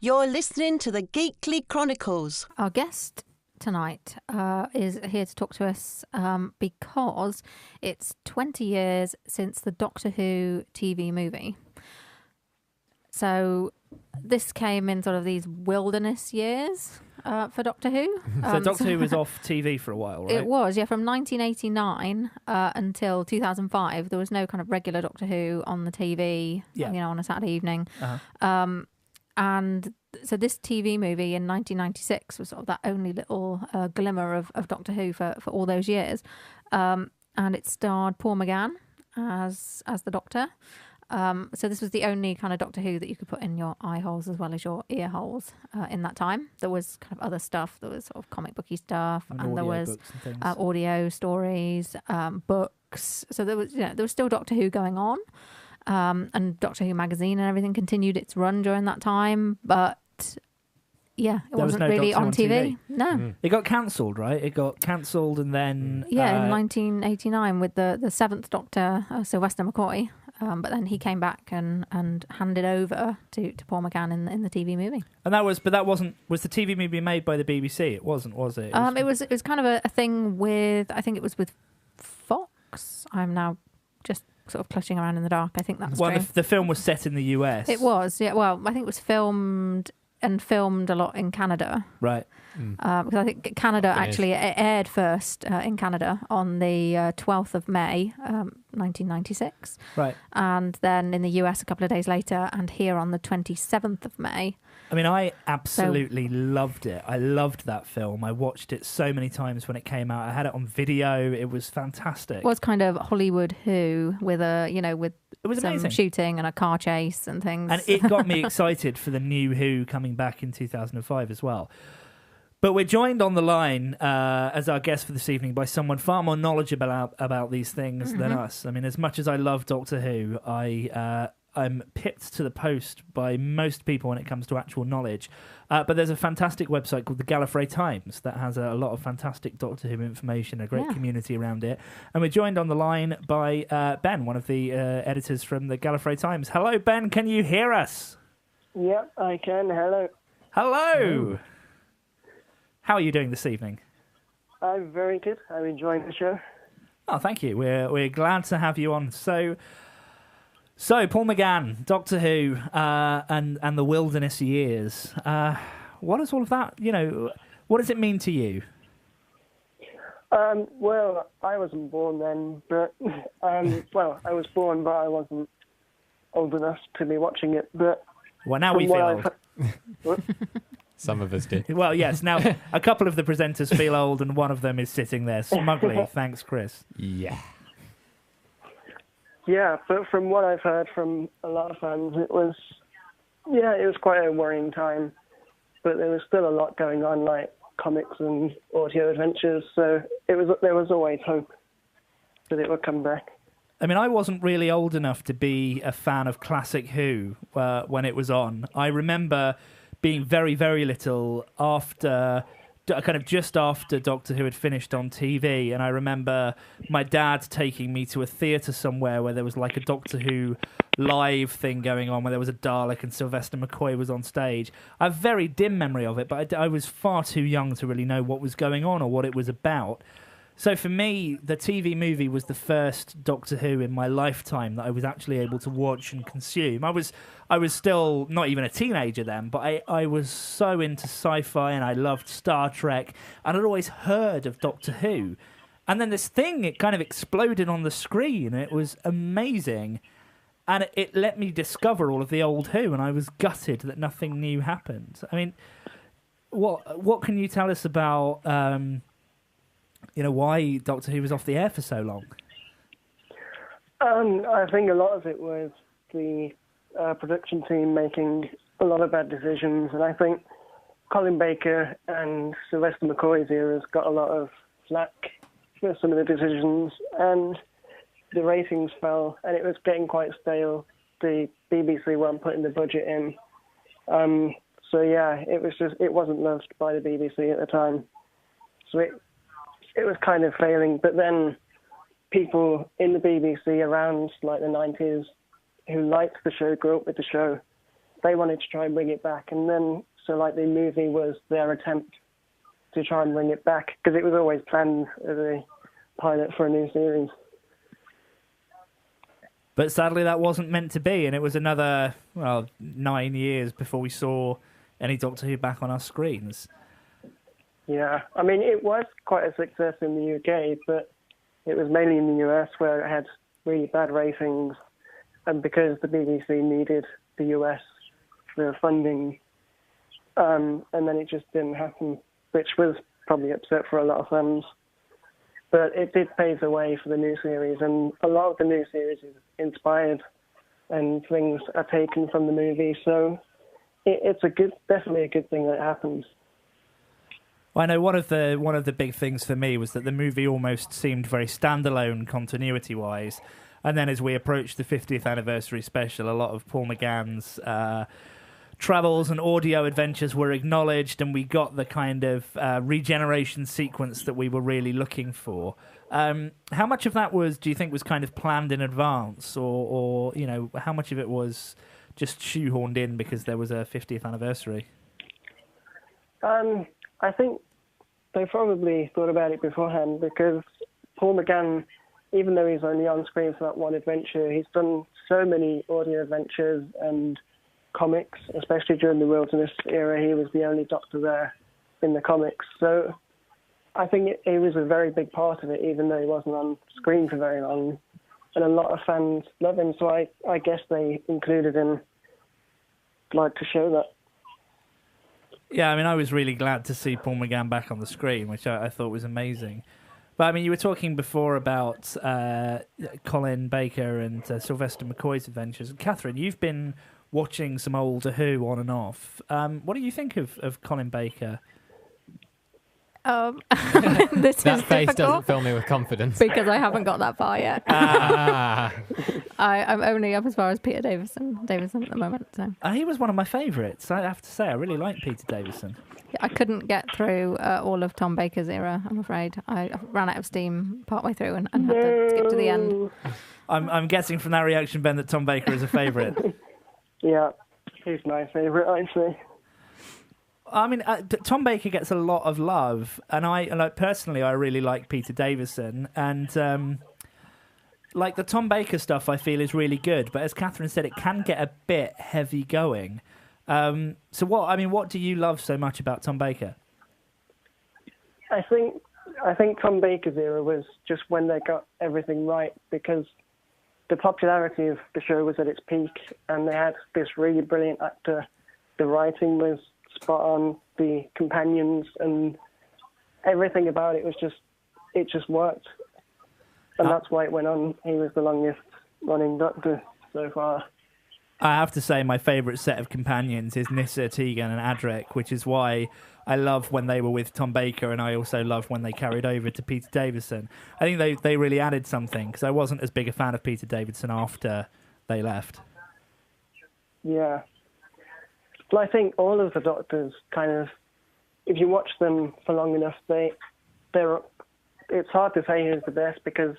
You're listening to the Geekly Chronicles. Our guest tonight is here to talk to us because it's 20 years since the Doctor Who TV movie. So this came in sort of these wilderness years for Doctor Who. So Doctor Who was off TV for a while, right? It was, yeah, from 1989 until 2005. There was no kind of regular Doctor Who on the TV, on a Saturday evening. Uh-huh. And so this TV movie in 1996 was sort of that only little glimmer of Doctor Who for all those years. And it starred Paul McGann as the Doctor. So this was the only kind of Doctor Who that you could put in your eye holes as well as your ear holes in that time. There was kind of other stuff. There was sort of comic booky stuff, and there was audio stories, books. So there was still Doctor Who going on. And Doctor Who magazine and everything continued its run during that time, but it wasn't really on TV. No. It got cancelled, right? It got cancelled and then... in 1989 with the seventh Doctor, Sylvester McCoy, but then he came back and handed over to Paul McGann in the TV movie. And was the TV movie made by the BBC? It wasn't, was it? It was kind of a thing with, I think it was with Fox. I'm now just sort of clutching around in the dark. I think that's true. The film was set in the US. It was, yeah. Well, I think it was filmed a lot in Canada. Right. Because I think Canada actually it aired first in Canada on the 12th of May, 1996. Right. And then in the US a couple of days later, and here on the 27th of May. I mean, I absolutely loved it. I loved that film. I watched it so many times when it came out. I had it on video. It was fantastic. It was kind of Hollywood Who with it was some amazing. Shooting and a car chase and things. And it got me excited for the new Who coming back in 2005 as well. But we're joined on the line as our guest for this evening by someone far more knowledgeable about these things than us. I mean, as much as I love Doctor Who, I'm pipped to the post by most people when it comes to actual knowledge. But there's a fantastic website called the Gallifrey Times that has a lot of fantastic Doctor Who information, a great community around it. And we're joined on the line by Ben, one of the editors from the Gallifrey Times. Hello, Ben. Can you hear us? Yep, I can. Hello. Hello. How are you doing this evening? I'm very good. I'm enjoying the show. Oh, thank you. We're glad to have you on. So Paul McGann, Doctor Who, and the wilderness years. What does all of that, what does it mean to you? Well, I wasn't born then, but, I was born, but I wasn't old enough to be watching it, but... Well, now we feel old. Some of us did. Well, yes, now a couple of the presenters feel old and one of them is sitting there smugly. Thanks, Chris. Yeah. Yeah, but from what I've heard from a lot of fans, it was quite a worrying time. But there was still a lot going on, like comics and audio adventures, so there was always hope that it would come back. I mean, I wasn't really old enough to be a fan of classic Who when it was on. I remember being very, very little just after Doctor Who had finished on TV, and I remember my dad taking me to a theatre somewhere where there was like a Doctor Who live thing going on, where there was a Dalek and Sylvester McCoy was on stage. I have a very dim memory of it, but I was far too young to really know what was going on or what it was about. So for me, the TV movie was the first Doctor Who in my lifetime that I was actually able to watch and consume. I was still not even a teenager then, but I was so into sci-fi and I loved Star Trek, and I'd always heard of Doctor Who. And then this thing, it kind of exploded on the screen, and it was amazing. And it let me discover all of the old Who, and I was gutted that nothing new happened. I mean, what can you tell us about... why Doctor Who was off the air for so long? I think a lot of it was the production team making a lot of bad decisions, and I think Colin Baker and Sylvester McCoy's eras got a lot of flack for some of the decisions, and the ratings fell, and it was getting quite stale. The BBC weren't putting the budget in. It wasn't loved by the BBC at the time. So it was kind of failing, but then people in the BBC around like the 90s who liked the show, grew up with the show, they wanted to try and bring it back, and then so like the movie was their attempt to try and bring it back, because it was always planned as a pilot for a new series. But sadly, that wasn't meant to be, and it was another 9 years before we saw any Doctor Who back on our screens. Yeah, I mean, it was quite a success in the UK, but it was mainly in the US where it had really bad ratings, and because the BBC needed the US for funding, and then it just didn't happen, which was probably upset for a lot of fans. But it did pave the way for the new series, and a lot of the new series is inspired, and things are taken from the movie. So it's definitely a good thing that happened. Well, I know one of the big things for me was that the movie almost seemed very standalone continuity-wise, and then as we approached the 50th anniversary special, a lot of Paul McGann's travels and audio adventures were acknowledged, and we got the kind of regeneration sequence that we were really looking for. How much of that do you think was kind of planned in advance, or how much of it was just shoehorned in because there was a 50th anniversary? I think they probably thought about it beforehand, because Paul McGann, even though he's only on screen for that one adventure, he's done so many audio adventures and comics, especially during the Wilderness era. He was the only Doctor there in the comics. So I think it was a very big part of it, even though he wasn't on screen for very long. And a lot of fans love him, so I guess they included him to show that. Yeah, I mean, I was really glad to see Paul McGann back on the screen, which I thought was amazing. But, I mean, you were talking before about Colin Baker and Sylvester McCoy's adventures. And Catherine, you've been watching some older Who on and off. What do you think of Colin Baker? This that is face difficult doesn't fill me with confidence. because I haven't got that far yet. I'm only up as far as Peter Davison at the moment. So He was one of my favourites. I have to say, I really like Peter Davison. I couldn't get through all of Tom Baker's era, I'm afraid. I ran out of steam partway through and had to skip to the end. I'm guessing from that reaction, Ben, that Tom Baker is a favourite. Yeah, he's my favourite, I'd say. I mean, Tom Baker gets a lot of love, and personally, I really like Peter Davison, and the Tom Baker stuff I feel is really good, but as Catherine said, it can get a bit heavy going. So what do you love so much about Tom Baker? I think Tom Baker's era was just when they got everything right, because the popularity of the show was at its peak, and they had this really brilliant actor. The writing was spot on, the companions and everything about it just worked, and that's why it went on. He was the longest running Doctor so far. I have to say my favourite set of companions is Nyssa, Tegan and Adric, which is why I love when they were with Tom Baker, and I also love when they carried over to Peter Davison. I think they really added something, because I wasn't as big a fan of Peter Davison after they left. Yeah. Well, I think all of the Doctors kind of, if you watch them for long enough, it's hard to say who's the best, because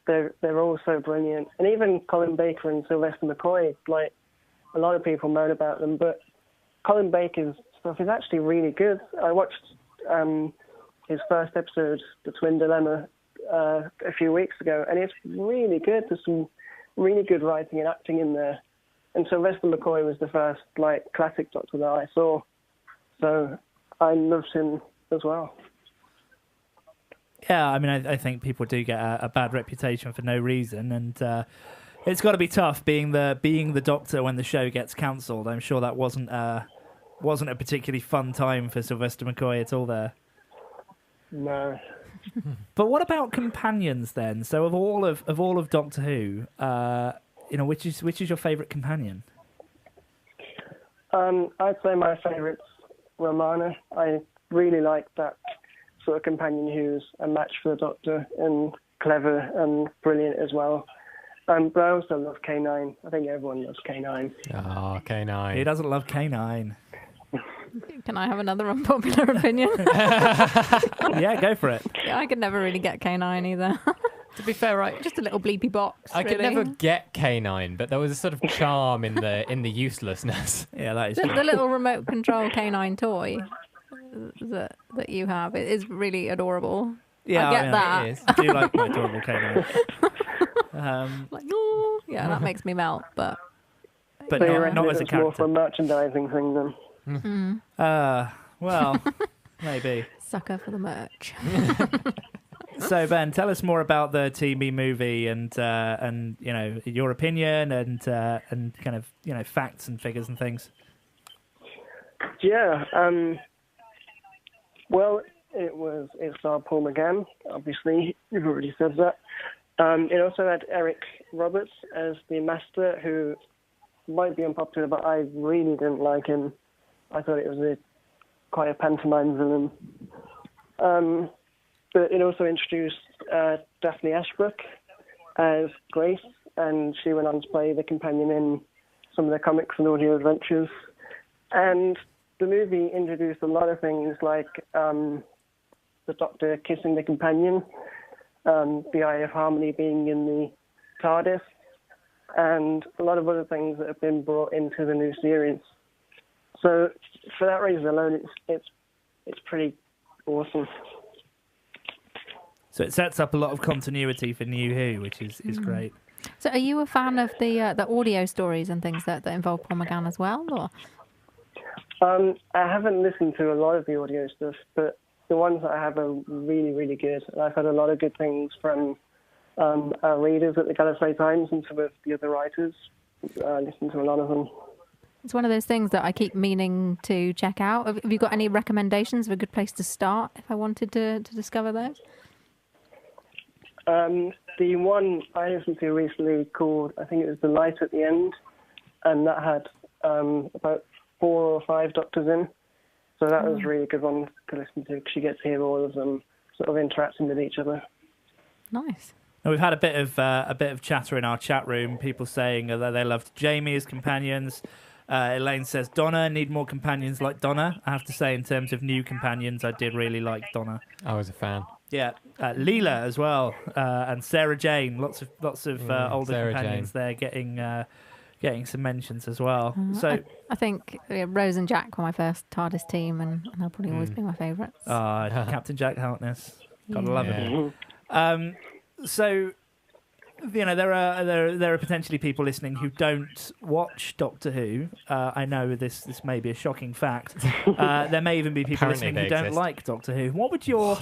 they're all so brilliant. And even Colin Baker and Sylvester McCoy, a lot of people moan about them, but Colin Baker's stuff is actually really good. I watched his first episode, The Twin Dilemma, a few weeks ago, and it's really good. There's some really good writing and acting in there. And Sylvester McCoy was the first classic Doctor that I saw, so I loved him as well. Yeah, I mean, I think people do get a bad reputation for no reason, and it's got to be tough being the Doctor when the show gets cancelled. I'm sure that wasn't a particularly fun time for Sylvester McCoy at all there. No. But what about companions then? So of all of Doctor Who, which is your favourite companion? I'd say my favourite's Romana. I really like that sort of companion who's a match for the Doctor and clever and brilliant as well. But I also love K9. I think everyone loves K9. Oh, K9. Who doesn't love K9? Can I have another unpopular opinion? Yeah, go for it. Yeah, I could never really get K9 either. To be fair, Just a little bleepy box. I could never get K9, but there was a sort of charm in the uselessness. Yeah, that is The true. little remote control K9 toy that you have, it is really adorable. Yeah, I get that. It is. I do like my adorable canine. Like, oh, yeah, that makes me melt. But But So you not, reckon not it as a was more for a character. merchandising thing then? Well, maybe. sucker for the merch. So Ben, tell us more about the TV movie and your opinion and kind of facts and figures and things. Yeah. Well, it starred Paul McGann. Obviously, you've already said that. It also had Eric Roberts as the Master, who might be unpopular, but I really didn't like him. I thought it was quite a pantomime villain. But it also introduced Daphne Ashbrook as Grace, and she went on to play the companion in some of the comics and audio adventures. And the movie introduced a lot of things like the Doctor kissing the companion, the Eye of Harmony being in the TARDIS, and a lot of other things that have been brought into the new series. So for that reason alone, it's pretty awesome. So it sets up a lot of continuity for New Who, which is great. So are you a fan of the audio stories and things that involve Paul McGann as well? Or? I haven't listened to a lot of the audio stuff, but the ones that I have are really, really good. And I've had a lot of good things from our readers at the Gallifrey Times and some of the other writers. I listen to a lot of them. It's one of those things that I keep meaning to check out. Have you got any recommendations of a good place to start if I wanted to discover those? The one I listened to recently called, I think it was The Light at the End, and that had about 4 or 5 doctors in. So that was a really good one to listen to because you get to hear all of them sort of interacting with each other. Nice. Now, we've had a bit of chatter in our chat room. People saying that they loved Jamie as companions. Elaine says Donna, need more companions like Donna. I have to say, in terms of new companions, I did really like Donna. I was a fan. Yeah, Leela as well, and Sarah Jane. Lots of older Sarah companions Jane. there getting some mentions as well. So I think Rose and Jack were my first TARDIS team, and they'll probably always be my favourites. Captain Jack Harkness, gotta love Yeah. him. So there are potentially people listening who don't watch Doctor Who. I know this may be a shocking fact. There may even be people Apparently listening who they don't exist. like Doctor Who. What would your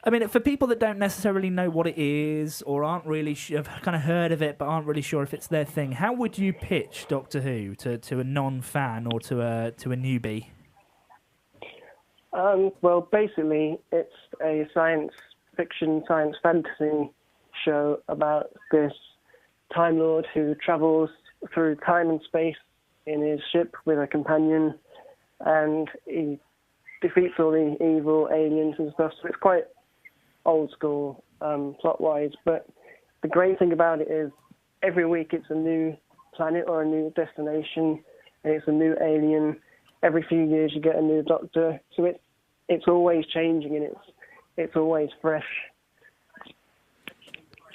I mean, for people that don't necessarily know what it is or aren't really have kind of heard of it but aren't really sure if it's their thing, how would you pitch Doctor Who to a non-fan or to a newbie? Well, basically, it's a science fiction, science fantasy show about this Time Lord who travels through time and space in his ship with a companion, and he defeats all the evil aliens and stuff. So it's quite old school plot-wise, but the great thing about it is every week it's a new planet or a new destination, and it's a new alien. Every few years you get a new Doctor, so it's always changing and it's always fresh.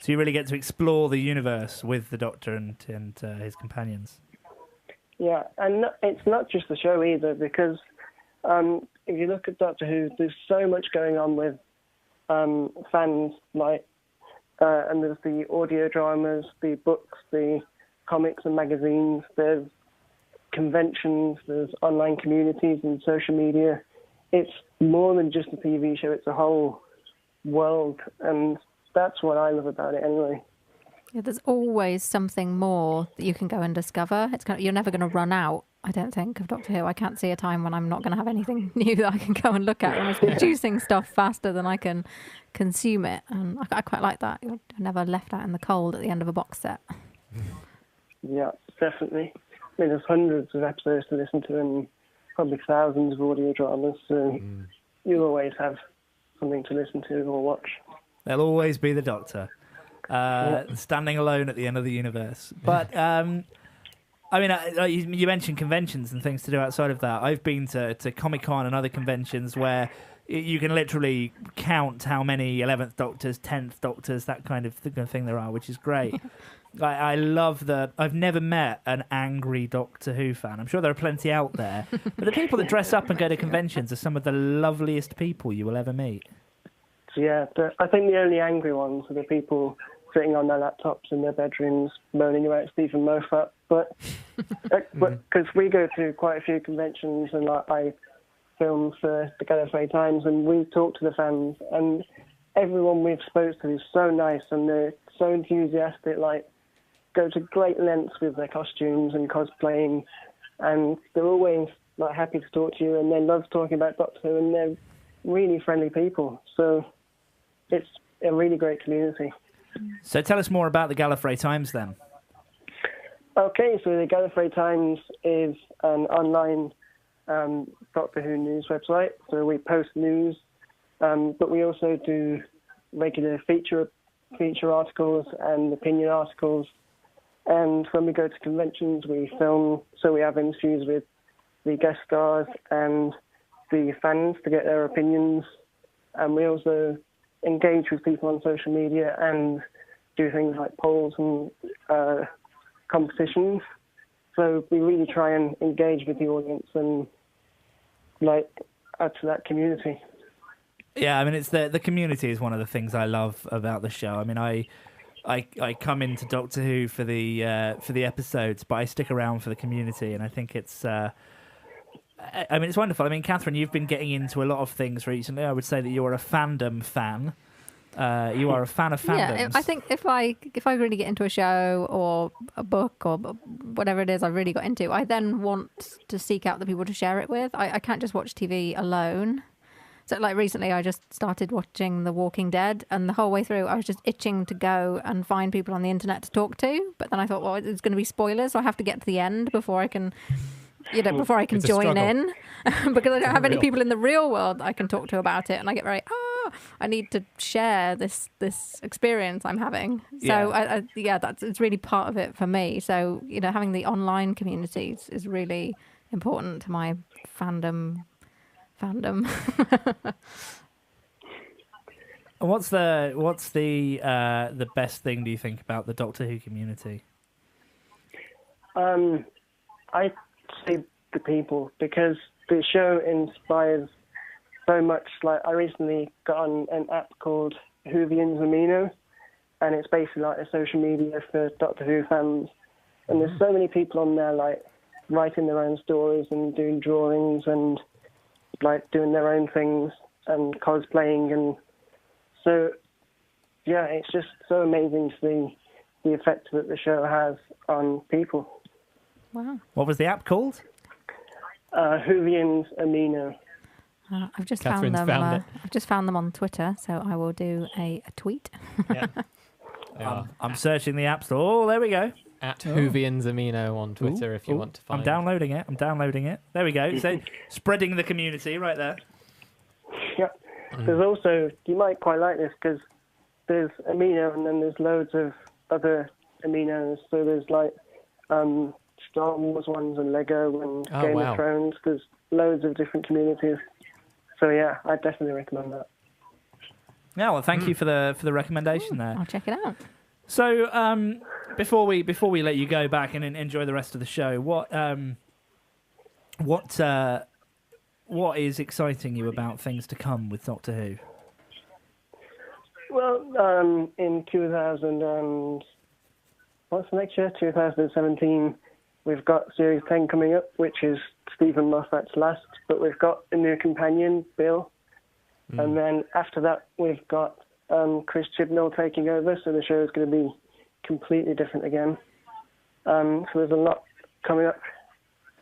So you really get to explore the universe with the Doctor and his companions. Yeah, and it's not just the show either, because if you look at Doctor Who, there's so much going on with fans, and there's the audio dramas, the books, the comics and magazines, there's conventions, there's online communities and social media. It's more than just a TV show, it's a whole world, and that's what I love about it anyway. Yeah, there's always something more that you can go and discover. You're never going to run out, I don't think, of Doctor Who. I can't see a time when I'm not going to have anything new that I can go and look at. I'm producing stuff faster than I can consume it. And I quite like that. You're never left out in the cold at the end of a box set. Yeah, definitely. I mean, there's hundreds of episodes to listen to and probably thousands of audio dramas, so you'll always have something to listen to or watch. There'll always be the Doctor. Standing alone at the end of the universe. But I mean, you mentioned conventions and things to do outside of that. I've been to Comic-Con and other conventions where you can literally count how many 11th Doctors, 10th Doctors, that kind of thing there are, which is great. I love that. I've never met an angry Doctor Who fan. I'm sure there are plenty out there. But the people that dress up and go to conventions are some of the loveliest people you will ever meet. Yeah, I think the only angry ones are the people sitting on their laptops in their bedrooms moaning about Stephen Moffat. But because we go to quite a few conventions, and I film for the Gallifrey Times, and we talk to the fans, and everyone we've spoken to is so nice, and they're so enthusiastic, like go to great lengths with their costumes and cosplaying, and they're always like happy to talk to you, and they love talking about Doctor Who, and they're really friendly people. So it's a really great community. So tell us more about the Gallifrey Times then. Okay, so the Gallifrey Times is an online Doctor Who news website. So we post news, but we also do regular feature articles and opinion articles. And when we go to conventions, we film. So we have interviews with the guest stars and the fans to get their opinions. And we also engage with people on social media and do things like polls and competitions. So we really try and engage with the audience and like add to that community. Yeah, I mean, it's the community is one of the things I love about the show. I mean, I come into Doctor Who for the episodes, but I stick around for the community, and I think it's. I mean, it's wonderful. I mean, Catherine, you've been getting into a lot of things recently. I would say that you're a fandom fan. You are a fan of fandoms. Yeah, I think if I really get into a show or a book or whatever it is I really got into, I then want to seek out the people to share it with. I can't just watch TV alone. So like recently I just started watching The Walking Dead, and the whole way through I was just itching to go and find people on the internet to talk to. But then I thought, well, it's going to be spoilers, so I have to get to the end before I can... before I can join in, because I don't have any people in the real world I can talk to about it, and I get very I need to share this experience I'm having. So it's really part of it for me. So having the online communities is really important to my fandom. What's the best thing, do you think, about the Doctor Who community? I say the people, because the show inspires so much. Like I recently got on an app called Whovians Amino, and it's basically like a social media for Doctor Who fans. And there's so many people on there like writing their own stories and doing drawings and like doing their own things and cosplaying, and so yeah, it's just so amazing to see the effect that the show has on people. Wow. What was the app called? Whovians Amino. I've just Catherine's found them. found it. I've just found them on Twitter, so I will do a tweet. Yeah. I'm searching the app store. Oh, there we go. At Whovians Amino on Twitter if you want to find I'm downloading it. There we go. So spreading the community right there. Yeah. There's also, you might quite like this, because there's Amino and then there's loads of other Aminos. So there's like Star Wars ones and Lego and Game of Thrones. There's loads of different communities. So yeah, I definitely recommend that. Yeah, well, thank you for the recommendation there. I'll check it out. So before we let you go back and enjoy the rest of the show, what is exciting you about things to come with Doctor Who? Well, in 2017, we've got Series 10 coming up, which is Stephen Moffat's last, but we've got a new companion, Bill. And then after that, we've got Chris Chibnall taking over, so the show is going to be completely different again. So there's a lot coming up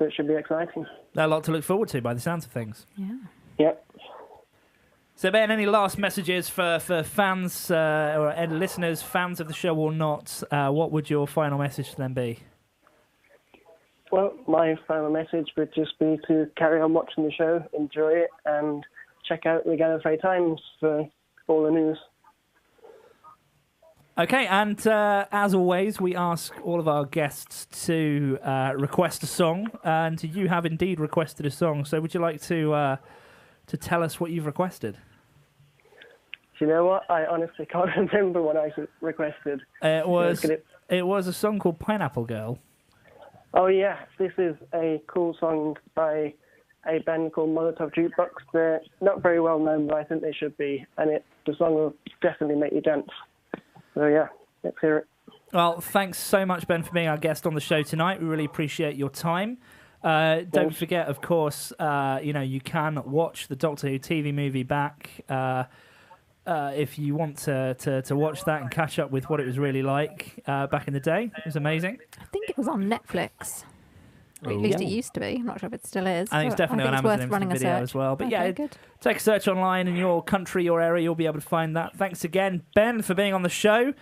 that should be exciting. A lot to look forward to by the sounds of things. Yeah. Yep. So Ben, any last messages for fans or listeners, fans of the show or not? What would your final message to them be? Well, my final message would just be to carry on watching the show, enjoy it, and check out the Gallifrey Times for all the news. Okay, and as always, we ask all of our guests to request a song, and you have indeed requested a song. So, would you like to tell us what you've requested? Do you know what? I honestly can't remember what I requested. It was a song called Pineapple Girl. Oh, yeah. This is a cool song by a band called Molotov Jukebox. They're not very well known, but I think they should be. And the song will definitely make you dance. So, yeah, let's hear it. Well, thanks so much, Ben, for being our guest on the show tonight. We really appreciate your time. Don't forget, of course, you can watch the Doctor Who TV movie back if you want to watch that and catch up with what it was really like back in the day. It was amazing. I think it was on Netflix. Or at least it used to be. I'm not sure if it still is. I think it's definitely on Amazon Instant Video as well. But good. Take a search online in your country, your area, you'll be able to find that. Thanks again, Ben, for being on the show.